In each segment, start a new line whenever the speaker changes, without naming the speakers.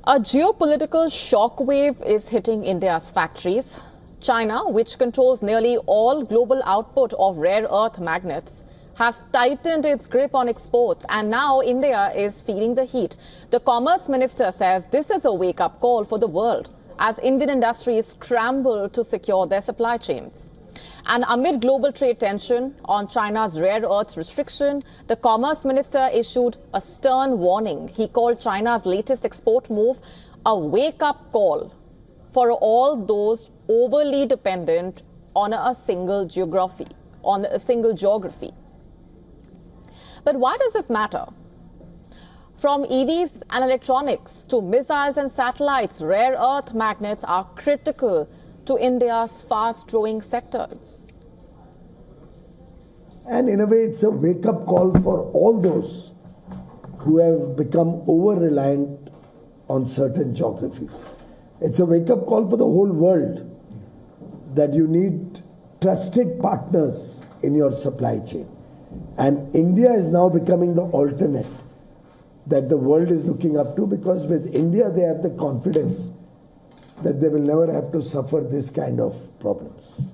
A geopolitical shockwave is hitting India's factories. China, which controls nearly all global output of rare earth magnets, has tightened its grip on exports, and now India is feeling the heat. The Commerce Minister says this is a wake-up call for the world as Indian industries scramble to secure their supply chains. And amid global trade tension on China's rare earths restriction, the Commerce Minister issued a stern warning. He called China's latest export move a wake-up call for all those overly dependent on a single geography. But why does this matter? From EVs and electronics to missiles and satellites, rare earth magnets are critical to India's fast-growing sectors.
And in a way, it's a wake-up call for all those who have become over-reliant on certain geographies. It's a wake-up call for the whole world that you need trusted partners in your supply chain. And India is now becoming the alternate that the world is looking up to, because with India, they have the confidence that they will never have to suffer this kind of problems.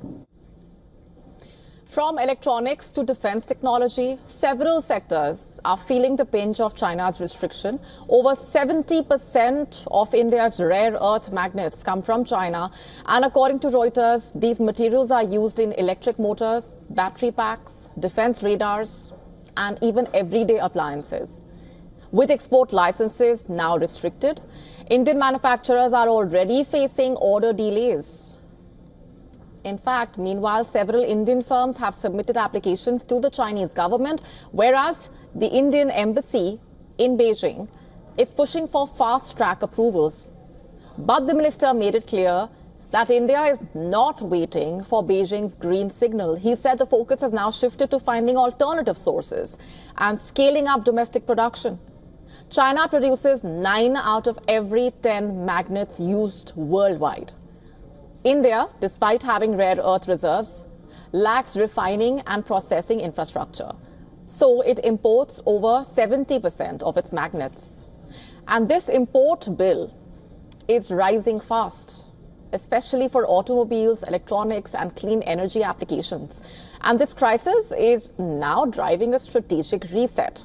From electronics to defense technology, several sectors are feeling the pinch of China's restriction. Over 70% of India's rare earth magnets come from China. And according to Reuters, these materials are used in electric motors, battery packs, defense radars, and even everyday appliances. With export licenses now restricted, Indian manufacturers are already facing order delays. In fact, meanwhile, several Indian firms have submitted applications to the Chinese government, whereas the Indian embassy in Beijing is pushing for fast-track approvals. But the minister made it clear that India is not waiting for Beijing's green signal. He said the focus has now shifted to finding alternative sources and scaling up domestic production. China produces 9 out of every 10 magnets used worldwide. India, despite having rare earth reserves, lacks refining and processing infrastructure. So it imports over 70% of its magnets. And this import bill is rising fast, especially for automobiles, electronics, and clean energy applications. And this crisis is now driving a strategic reset.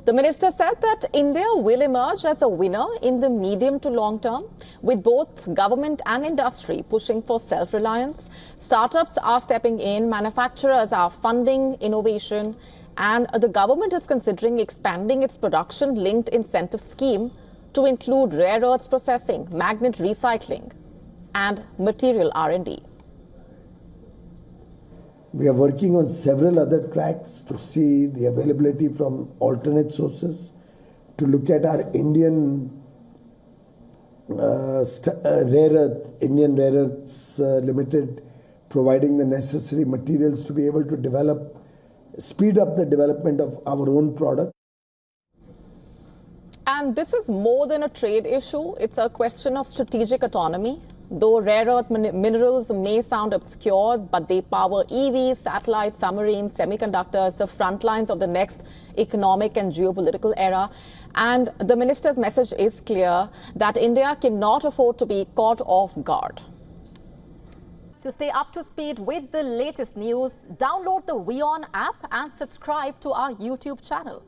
The minister said that India will emerge as a winner in the medium to long term, with both government and industry pushing for self-reliance. Startups are stepping in, manufacturers are funding innovation, and the government is considering expanding its production-linked incentive scheme to include rare earths processing, magnet recycling, and material R&D.
We are working on several other tracks to see the availability from alternate sources, to look at our Indian Rare Earths Limited, providing the necessary materials to be able to speed up the development of our own product.
And this is more than a trade issue. It's a question of strategic autonomy. Though rare earth minerals may sound obscure, but they power EVs, satellites, submarines, semiconductors, the front lines of the next economic and geopolitical era. And the minister's message is clear that India cannot afford to be caught off guard. To stay up to speed with the latest news, download the WION app and subscribe to our YouTube channel.